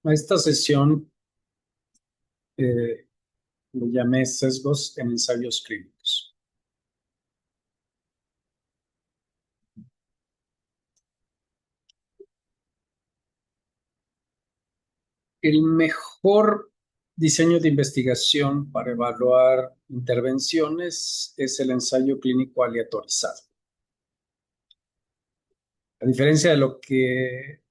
A esta sesión le llamé sesgos en ensayos clínicos. El mejor diseño de investigación para evaluar intervenciones es el ensayo clínico aleatorizado. A diferencia de lo que,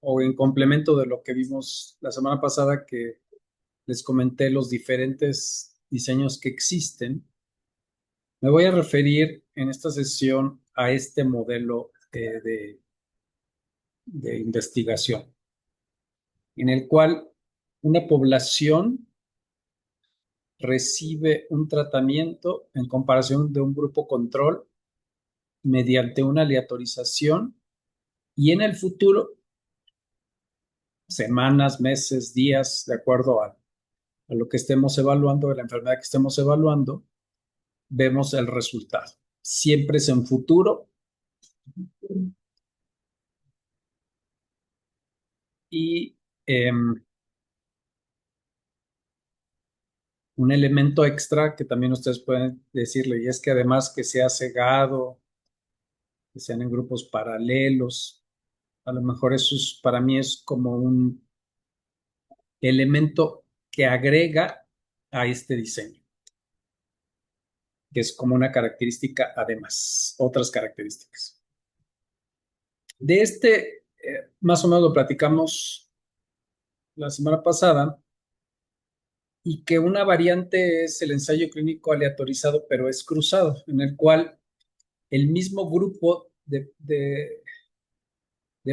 o en complemento de lo que vimos la semana pasada, que les comenté los diferentes diseños que existen, me voy a referir en esta sesión a este modelo de investigación, en el cual una población recibe un tratamiento en comparación de un grupo control mediante una aleatorización y en el futuro, semanas, meses, días, de acuerdo a lo que estemos evaluando, de la enfermedad que estemos evaluando, vemos el resultado. Siempre es en futuro y un elemento extra que también ustedes pueden decirle, y es que además que sea cegado, que sean en grupos paralelos, a lo mejor eso para mí es como un elemento que agrega a este diseño, que es como una característica además, otras características. De más o menos lo platicamos la semana pasada, y que una variante es el ensayo clínico aleatorizado, pero es cruzado, en el cual el mismo grupo de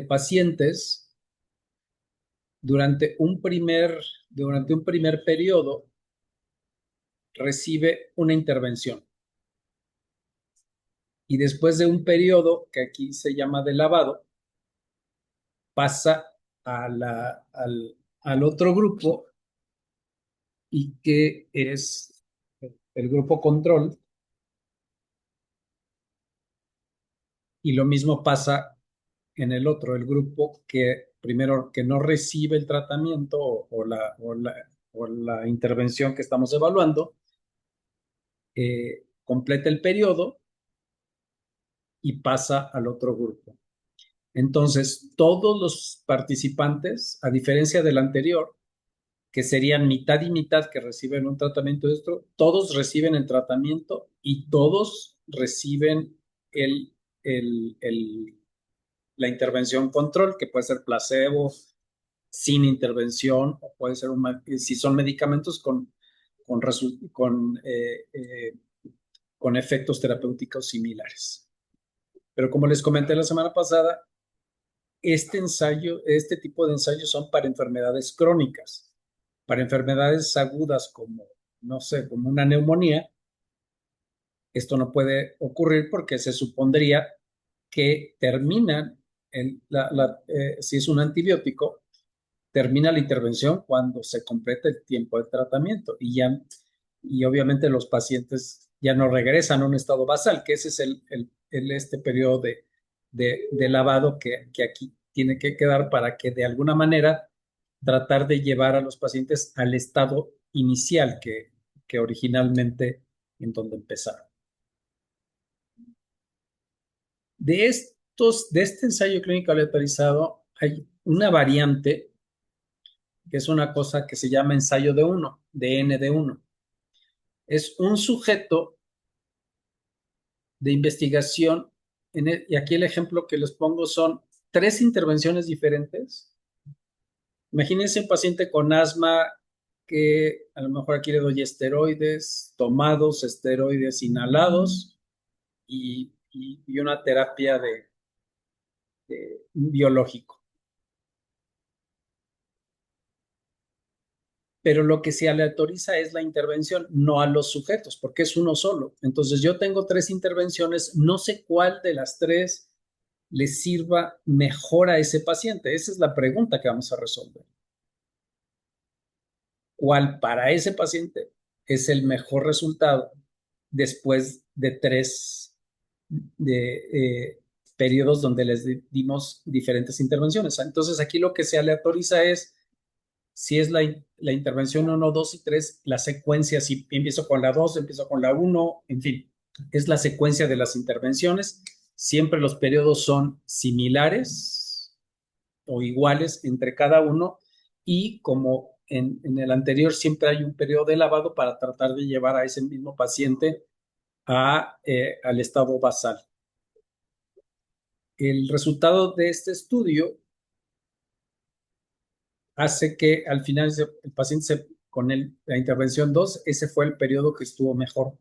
pacientes durante un primer periodo recibe una intervención. Y después de un periodo, que aquí se llama de lavado, pasa al otro grupo, y que es el grupo control. Y lo mismo pasa en el otro, el grupo que primero que no recibe el tratamiento o la intervención que estamos evaluando, completa el periodo y pasa al otro grupo. Entonces, todos los participantes, a diferencia del anterior, que serían mitad y mitad que reciben un tratamiento de esto, todos reciben el tratamiento y todos reciben el, el, el, la intervención control, que puede ser placebo, sin intervención, o puede ser si son medicamentos con con efectos terapéuticos similares. Pero como les comenté la semana pasada, este tipo de ensayos son para enfermedades crónicas. Para enfermedades agudas como, no sé, como una neumonía, esto no puede ocurrir porque se supondría que si es un antibiótico, termina la intervención cuando se completa el tiempo de tratamiento y obviamente los pacientes ya no regresan a un estado basal, que ese es este periodo de lavado que aquí tiene que quedar para que de alguna manera tratar de llevar a los pacientes al estado inicial que originalmente en donde empezaron. De este ensayo clínico aleatorizado hay una variante que es una cosa que se llama ensayo de uno, de N de 1. Es un sujeto de investigación, y aquí el ejemplo que les pongo son 3 intervenciones diferentes. Imagínense un paciente con asma que a lo mejor aquí le doy esteroides tomados, esteroides inhalados y una terapia de biológico. Pero lo que se aleatoriza es la intervención, no a los sujetos, porque es uno solo. Entonces yo tengo 3 intervenciones, no sé cuál de las 3 le sirva mejor a ese paciente. Esa es la pregunta que vamos a resolver. ¿Cuál para ese paciente es el mejor resultado después de 3 periodos donde les dimos diferentes intervenciones? Entonces aquí lo que se aleatoriza es Si es la intervención 1, 2 y 3, la secuencia, si empiezo con la 2, empiezo con la 1, en fin, es la secuencia de las intervenciones. Siempre los periodos son similares o iguales entre cada uno y como en el anterior siempre hay un periodo de lavado para tratar de llevar a ese mismo paciente al estado basal. El resultado de este estudio hace que al final el paciente con la intervención 2, ese fue el periodo que estuvo mejor.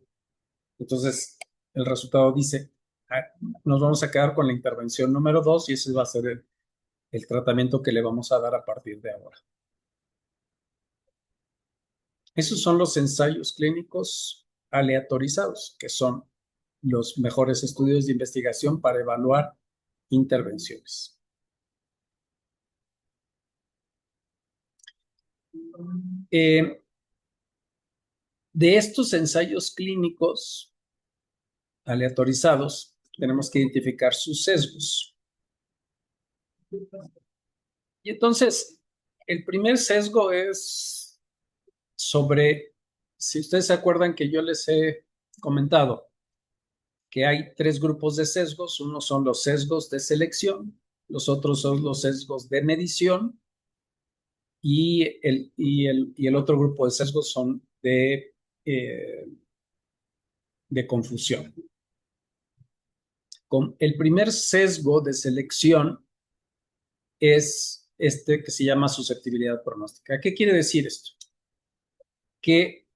Entonces, el resultado dice, ah, nos vamos a quedar con la intervención número 2 y ese va a ser el tratamiento que le vamos a dar a partir de ahora. Esos son los ensayos clínicos aleatorizados, que son los mejores estudios de investigación para evaluar intervenciones. De estos ensayos clínicos aleatorizados, tenemos que identificar sus sesgos. Y entonces, el primer sesgo es sobre, si ustedes se acuerdan que yo les he comentado que hay 3 grupos de sesgos, uno son los sesgos de selección, los otros son los sesgos de medición y el otro grupo de sesgos son de confusión. El primer sesgo de selección es este que se llama susceptibilidad pronóstica. ¿Qué quiere decir esto? Que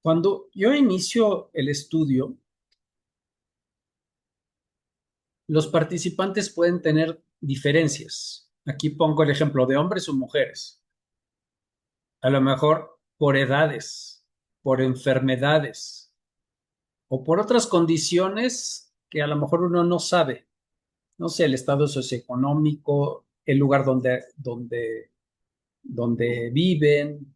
cuando yo inicio el estudio, los participantes pueden tener diferencias. Aquí pongo el ejemplo de hombres o mujeres. A lo mejor por edades, por enfermedades o por otras condiciones que a lo mejor uno no sabe. No sé, el estado socioeconómico, el lugar donde viven,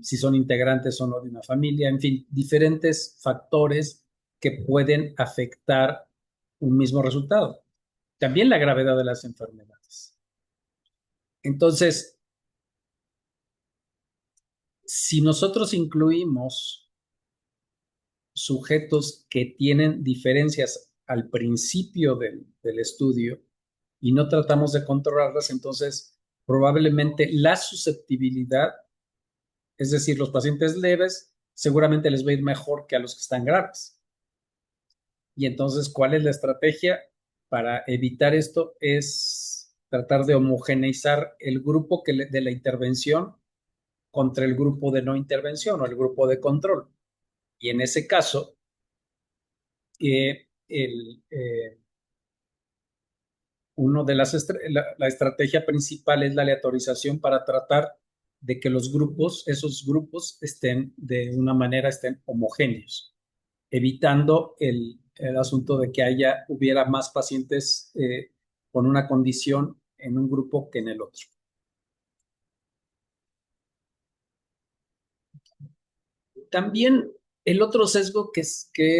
si son integrantes o no de una familia, en fin, diferentes factores que pueden afectar un mismo resultado. También la gravedad de las enfermedades. Entonces, si nosotros incluimos sujetos que tienen diferencias al principio del estudio y no tratamos de controlarlas, entonces probablemente la susceptibilidad, es decir, los pacientes leves, seguramente les va a ir mejor que a los que están graves. Y entonces, ¿cuál es la estrategia para evitar esto? Es tratar de homogeneizar el grupo de la intervención contra el grupo de no intervención o el grupo de control. Y en ese caso, eh, el, eh, la estrategia principal es la aleatorización para tratar de que esos grupos estén de una manera, estén homogéneos, evitando el asunto de que hubiera más pacientes con una condición en un grupo que en el otro. También el otro sesgo que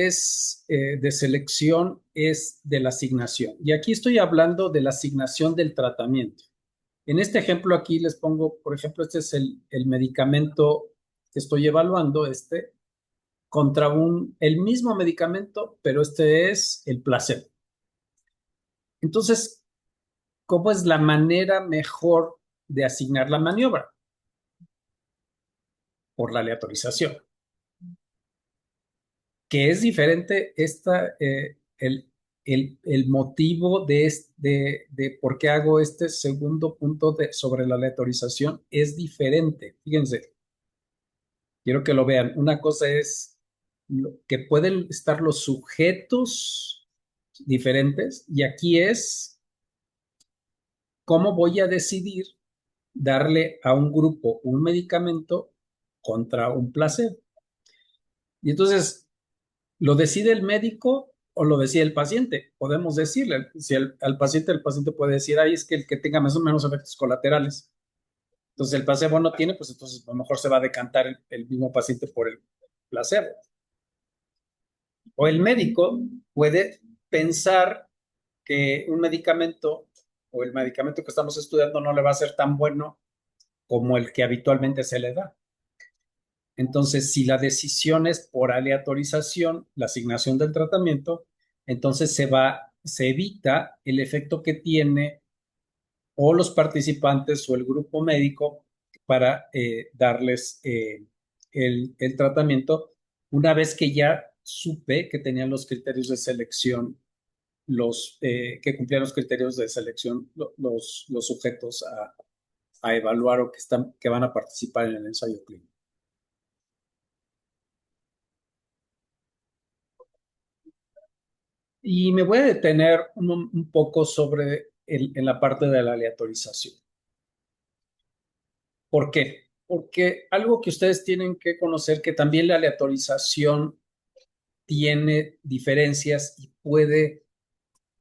es de selección es de la asignación. Y aquí estoy hablando de la asignación del tratamiento. En este ejemplo aquí les pongo, por ejemplo, este es el medicamento que estoy evaluando, contra el mismo medicamento, pero este es el placebo. Entonces, ¿cómo es la manera mejor de asignar la maniobra? Por la aleatorización, que es diferente el motivo de por qué hago este segundo punto sobre la aleatorización es diferente. Fíjense, quiero que lo vean. Una cosa es que pueden estar los sujetos diferentes y aquí es cómo voy a decidir darle a un grupo un medicamento contra un placebo. Y entonces, ¿lo decide el médico o lo decide el paciente? Podemos decirle, si al paciente, el paciente puede decir, ay, es que el que tenga más o menos efectos colaterales. Entonces, el placebo no tiene, pues entonces a lo mejor se va a decantar el mismo paciente por el placebo. O el médico puede pensar que un medicamento o el medicamento que estamos estudiando no le va a ser tan bueno como el que habitualmente se le da. Entonces, si la decisión es por aleatorización, la asignación del tratamiento, entonces se evita el efecto que tiene o los participantes o el grupo médico para darles el tratamiento una vez que ya supe que tenían los criterios de selección, que cumplían los criterios de selección los sujetos a evaluar o que van a participar en el ensayo clínico. Y me voy a detener un poco sobre en la parte de la aleatorización. ¿Por qué? Porque algo que ustedes tienen que conocer que también la aleatorización tiene diferencias y puede,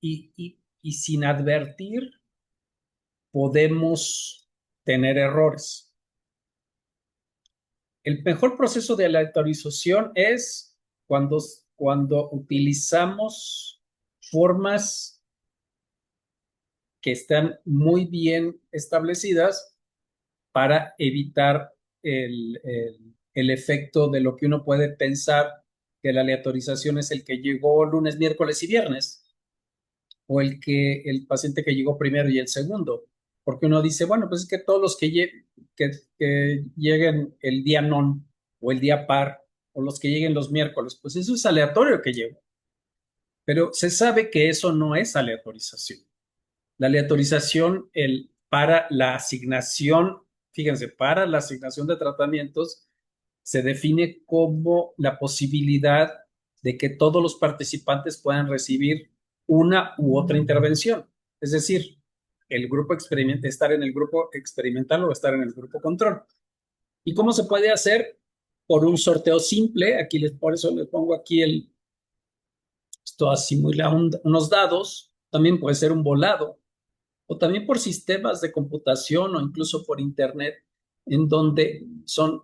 y sin advertir, podemos tener errores. El mejor proceso de aleatorización es cuando utilizamos formas que están muy bien establecidas para evitar el efecto de lo que uno puede pensar que la aleatorización es el que llegó lunes, miércoles y viernes, o el paciente que llegó primero y el segundo, porque uno dice, bueno, pues es que todos los que lleguen el día non o el día par, o los que lleguen los miércoles, pues eso es aleatorio que llegó. Pero se sabe que eso no es aleatorización. La aleatorización para la asignación, fíjense, para la asignación de tratamientos se define como la posibilidad de que todos los participantes puedan recibir una u otra intervención. Es decir, el grupo experimental, estar en el grupo experimental o estar en el grupo control. ¿Y cómo se puede hacer? Por un sorteo simple. Por eso les pongo aquí esto simula unos dados. También puede ser un volado o también por sistemas de computación o incluso por internet, en donde son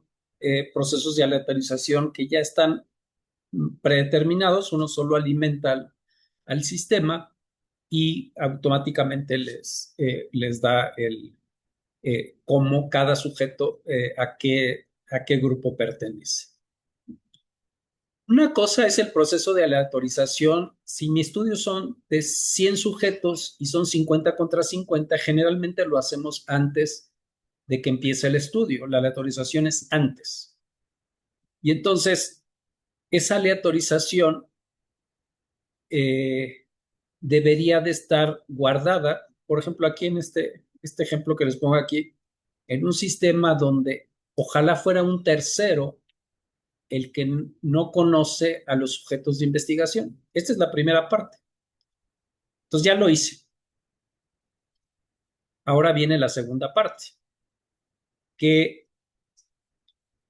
procesos de aleatorización que ya están predeterminados, uno solo alimenta al sistema y automáticamente les da cómo cada sujeto a qué grupo pertenece. Una cosa es el proceso de aleatorización. Si mi estudio son de 100 sujetos y son 50 contra 50, generalmente lo hacemos antes de que empiece el estudio. La aleatorización es antes. Y entonces, esa aleatorización eh, debería de estar guardada, por ejemplo, aquí en este ejemplo que les pongo aquí, en un sistema donde ojalá fuera un tercero el que no conoce a los sujetos de investigación. Esta es la primera parte. Entonces ya lo hice. Ahora viene la segunda parte, que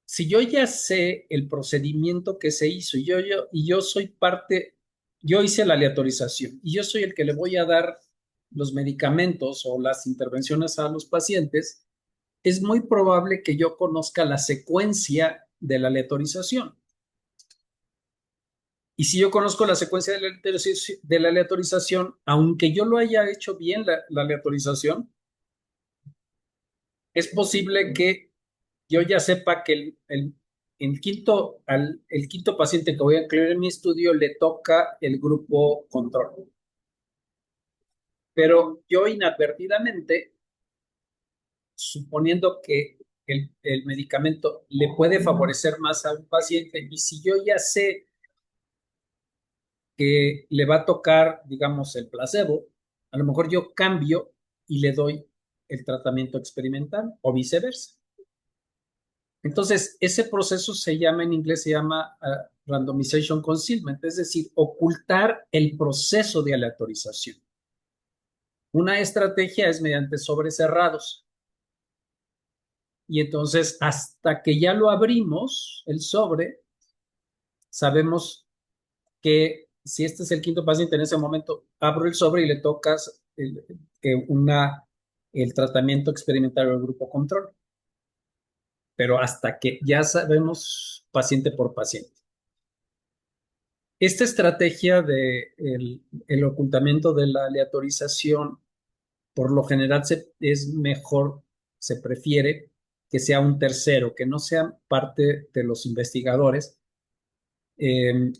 si yo ya sé el procedimiento que se hizo y yo soy parte, yo hice la aleatorización y yo soy el que le voy a dar los medicamentos o las intervenciones a los pacientes, es muy probable que yo conozca la secuencia de la aleatorización. Y si yo conozco la secuencia de la aleatorización, aunque yo lo haya hecho bien la aleatorización, es posible que yo ya sepa que el quinto paciente que voy a incluir en mi estudio le toca el grupo control. Pero yo inadvertidamente, suponiendo que el medicamento le puede favorecer más a un paciente, y si yo ya sé que le va a tocar, digamos, el placebo, a lo mejor yo cambio y le doy el tratamiento experimental o viceversa. Entonces, ese proceso en inglés se llama randomization concealment, es decir, ocultar el proceso de aleatorización. Una estrategia es mediante sobres cerrados. Y entonces, hasta que ya lo abrimos, el sobre, sabemos que si este es el quinto paciente en ese momento, abro el sobre y le tocas el tratamiento experimental del grupo control. Pero hasta que ya sabemos paciente por paciente. Esta estrategia de el ocultamiento de la aleatorización, por lo general es mejor, se prefiere que sea un tercero, que no sea parte de los investigadores, eh,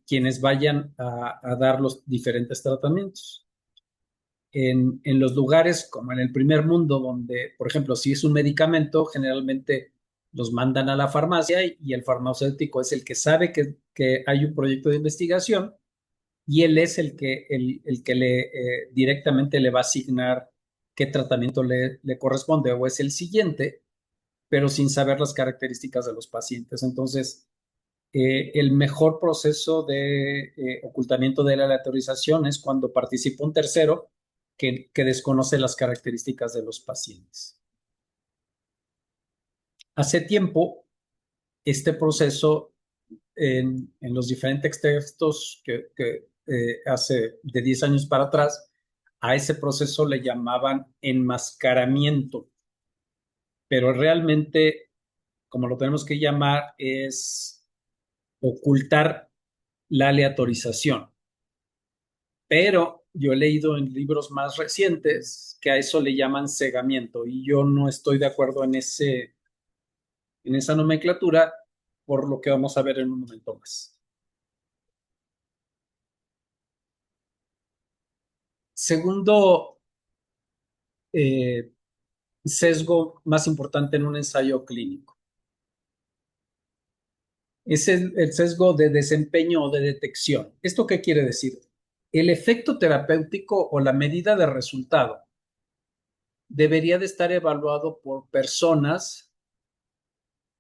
quienes vayan a dar los diferentes tratamientos. En los lugares como en el primer mundo, donde, por ejemplo, si es un medicamento, generalmente los mandan a la farmacia y el farmacéutico es el que sabe que hay un proyecto de investigación y él es el que directamente le va a asignar qué tratamiento le corresponde o es el siguiente, pero sin saber las características de los pacientes. Entonces, el mejor proceso de ocultamiento de la aleatorización es cuando participa un tercero que desconoce las características de los pacientes. Hace tiempo, este proceso en los diferentes textos que hace de 10 años para atrás, a ese proceso le llamaban enmascaramiento, pero realmente, como lo tenemos que llamar, es ocultar la aleatorización. Pero yo he leído en libros más recientes que a eso le llaman cegamiento y yo no estoy de acuerdo en esa nomenclatura, por lo que vamos a ver en un momento más. Segundo eh, sesgo más importante en un ensayo clínico es el sesgo de desempeño o de detección. ¿Esto qué quiere decir? El efecto terapéutico o la medida de resultado debería de estar evaluado por personas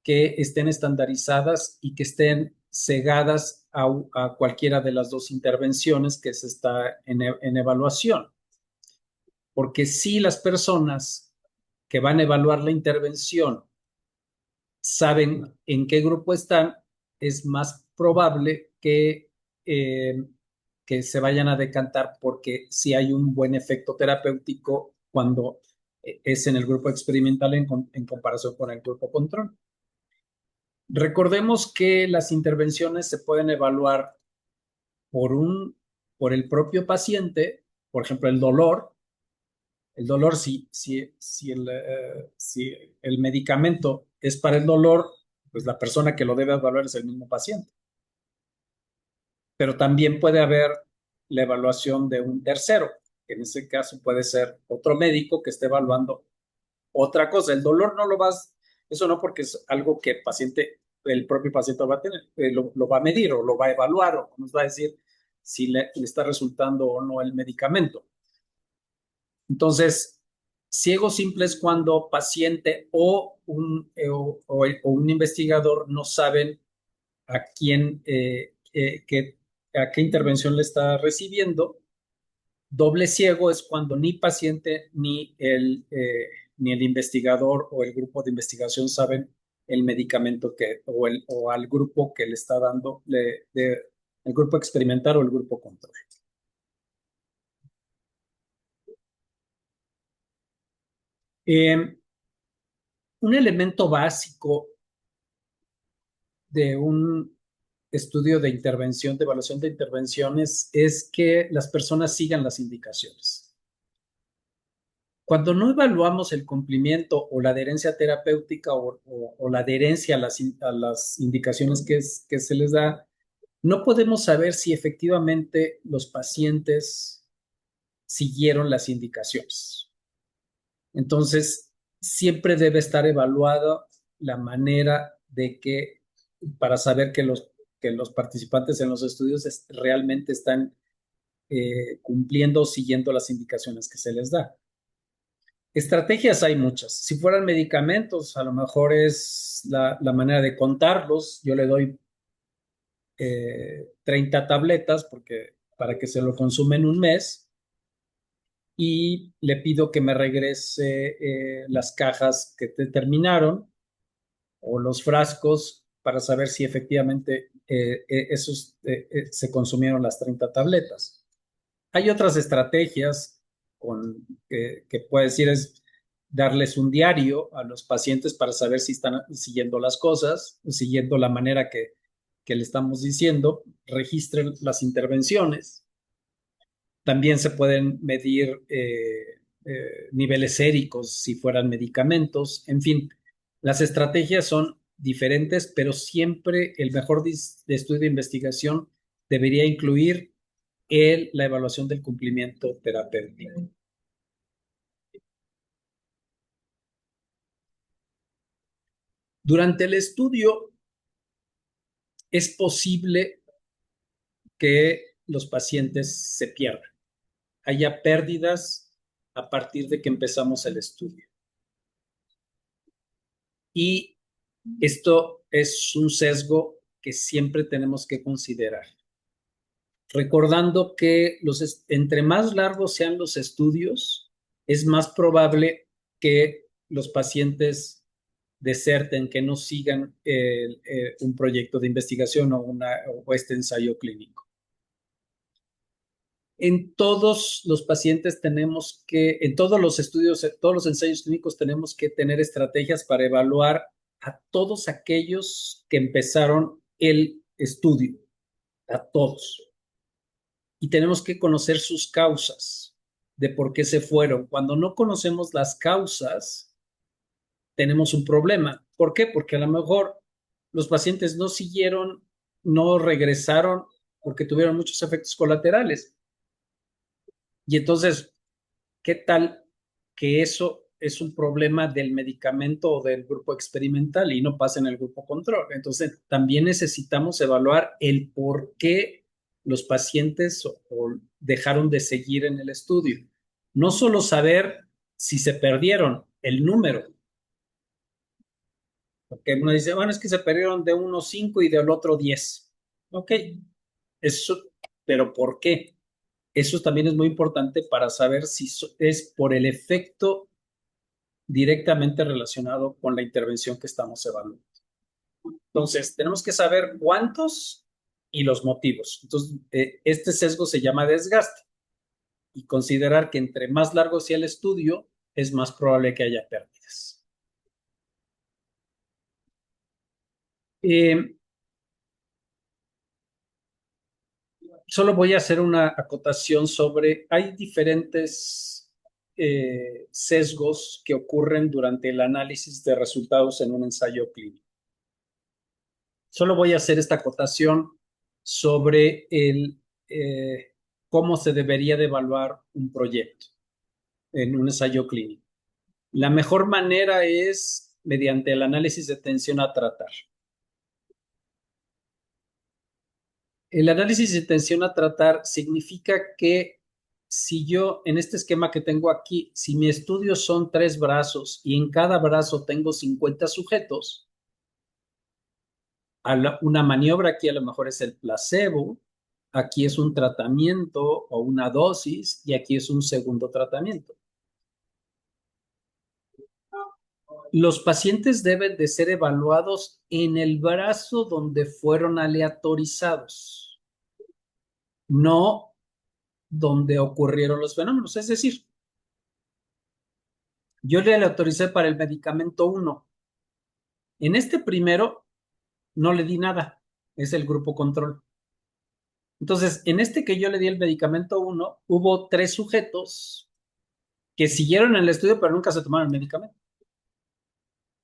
que estén estandarizadas y que estén cegadas a cualquiera de las dos intervenciones que se está en evaluación. Porque si las personas que van a evaluar la intervención saben en qué grupo están, es más probable que se vayan a decantar porque si hay un buen efecto terapéutico cuando es en el grupo experimental en comparación con el grupo control. Recordemos que las intervenciones se pueden evaluar por por el propio paciente, por ejemplo, el dolor si el medicamento es para el dolor, pues la persona que lo debe evaluar es el mismo paciente. Pero también puede haber la evaluación de un tercero, que en ese caso puede ser otro médico que esté evaluando otra cosa. El dolor no lo vas, eso no porque es algo que el propio paciente va a tener, lo va a medir o lo va a evaluar o nos va a decir si le está resultando o no el medicamento. Entonces, ciego simple es cuando paciente o un investigador no saben a a qué intervención le está recibiendo. Doble ciego es cuando ni paciente ni el investigador o el grupo de investigación saben el medicamento o al grupo que le está dando, el grupo experimental o el grupo control. Eh, un elemento básico de un estudio de intervención, de evaluación de intervenciones, es que las personas sigan las indicaciones. Cuando no evaluamos el cumplimiento o la adherencia terapéutica o la adherencia a las indicaciones que se les da, no podemos saber si efectivamente los pacientes siguieron las indicaciones. Entonces, siempre debe estar evaluada la manera de para saber que los participantes en los estudios realmente están cumpliendo o siguiendo las indicaciones que se les da. Estrategias hay muchas. Si fueran medicamentos, a lo mejor es la manera de contarlos. Yo le doy 30 tabletas para que se lo consuma en un mes y le pido que me regrese las cajas que terminaron o los frascos para saber si efectivamente se consumieron las 30 tabletas. Hay otras estrategias que puede decir es darles un diario a los pacientes para saber si están siguiendo las cosas, siguiendo la manera que le estamos diciendo, registren las intervenciones. También se pueden medir niveles séricos si fueran medicamentos, en fin, las estrategias son diferentes, pero siempre el mejor de estudio de investigación debería incluir la evaluación del cumplimiento terapéutico. Durante el estudio es posible que los pacientes se pierdan, haya pérdidas a partir de que empezamos el estudio. Y esto es un sesgo que siempre tenemos que considerar. Recordando que entre más largos sean los estudios, es más probable que los pacientes deserten, que no sigan un proyecto de investigación o este ensayo clínico. En todos los pacientes en todos los estudios, en todos los ensayos clínicos tenemos que tener estrategias para evaluar a todos aquellos que empezaron el estudio, a todos. Y tenemos que conocer sus causas de por qué se fueron. Cuando no conocemos las causas, tenemos un problema. ¿Por qué? Porque a lo mejor los pacientes no siguieron, no regresaron porque tuvieron muchos efectos colaterales. Y entonces, ¿qué tal que eso es un problema del medicamento o del grupo experimental y no pasa en el grupo control? Entonces, también necesitamos evaluar el por qué los pacientes o dejaron de seguir en el estudio. No solo saber si se perdieron, el número. Porque uno dice, bueno, es que se perdieron de uno 5 y del otro 10. Ok, eso, pero ¿por qué? Eso también es muy importante para saber si es por el efecto directamente relacionado con la intervención que estamos evaluando. Entonces, tenemos que saber cuántos y los motivos. Entonces, este sesgo se llama desgaste y considerar que entre más largo sea el estudio, es más probable que haya pérdidas. Solo voy a hacer una acotación hay diferentes sesgos que ocurren durante el análisis de resultados en un ensayo clínico. Solo voy a hacer esta acotación sobre cómo se debería de evaluar un proyecto en un ensayo clínico. La mejor manera es mediante el análisis de tensión a tratar. El análisis de tensión a tratar significa que si yo, en este esquema que tengo aquí, si mi estudio son 3 brazos y en cada brazo tengo 50 sujetos, una maniobra aquí a lo mejor es el placebo, aquí es un tratamiento o una dosis y aquí es un segundo tratamiento. Los pacientes deben de ser evaluados en el brazo donde fueron aleatorizados, no donde ocurrieron los fenómenos. Es decir, yo le autoricé para el medicamento 1. En este primero no le di nada, es el grupo control. Entonces, en este que yo le di el medicamento 1, hubo 3 sujetos que siguieron en el estudio, pero nunca se tomaron el medicamento.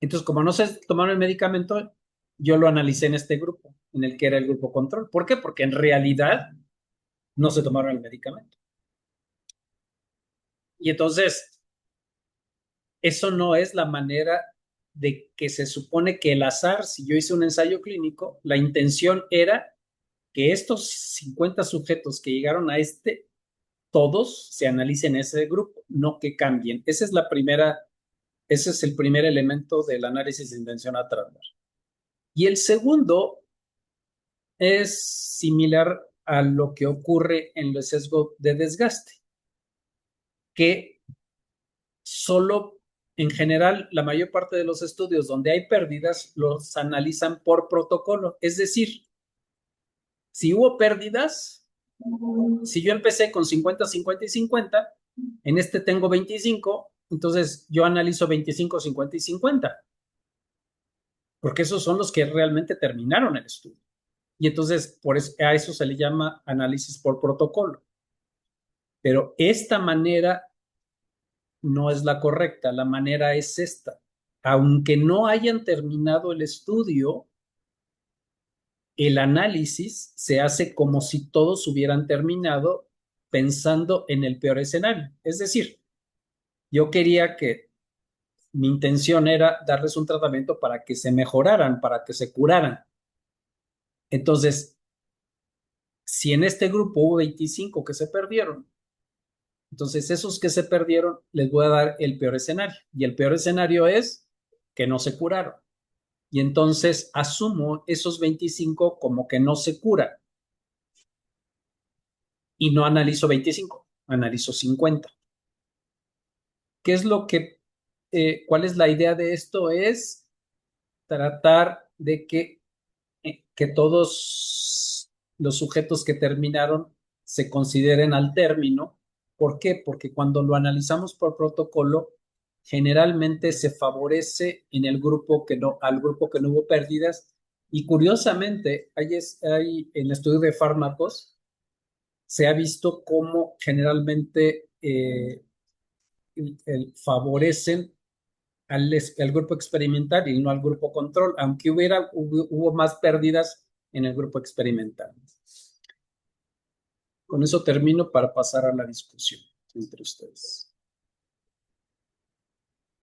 Entonces, como no se tomaron el medicamento, yo lo analicé en este grupo, en el que era el grupo control. ¿Por qué? Porque en realidad no se tomaron el medicamento. Y entonces, eso no es la manera de que se supone que el azar, si yo hice un ensayo clínico, la intención era que estos 50 sujetos que llegaron a todos se analicen en ese grupo, no que cambien. Ese es el primer elemento del análisis de intención a tratar. Y el segundo es similar a lo que ocurre en el sesgo de desgaste, que solo en general la mayor parte de los estudios donde hay pérdidas los analizan por protocolo. Es decir, si hubo pérdidas, si yo empecé con 50, 50 y 50, en este tengo 25, entonces yo analizo 25, 50 y 50, porque esos son los que realmente terminaron el estudio. Y entonces a eso se le llama análisis por protocolo. Pero esta manera no es la correcta, la manera es esta. Aunque no hayan terminado el estudio, el análisis se hace como si todos hubieran terminado pensando en el peor escenario. Es decir, yo quería que mi intención era darles un tratamiento para que se mejoraran, para que se curaran. Entonces, si en este grupo hubo 25 que se perdieron, entonces esos que se perdieron les voy a dar el peor escenario. Y el peor escenario es que no se curaron. Y entonces asumo esos 25 como que no se curan y no analizo 25, analizo 50. ¿Qué es lo que, cuál es la idea de esto? Es tratar de que todos los sujetos que terminaron se consideren al término. ¿Por qué? Porque cuando lo analizamos por protocolo, generalmente se favorece en el grupo que no, al grupo que no hubo pérdidas. Y curiosamente, hay en el estudio de fármacos, se ha visto cómo generalmente favorecen al grupo experimental y no al grupo control, aunque hubo más pérdidas en el grupo experimental. Con eso termino para pasar a la discusión entre ustedes.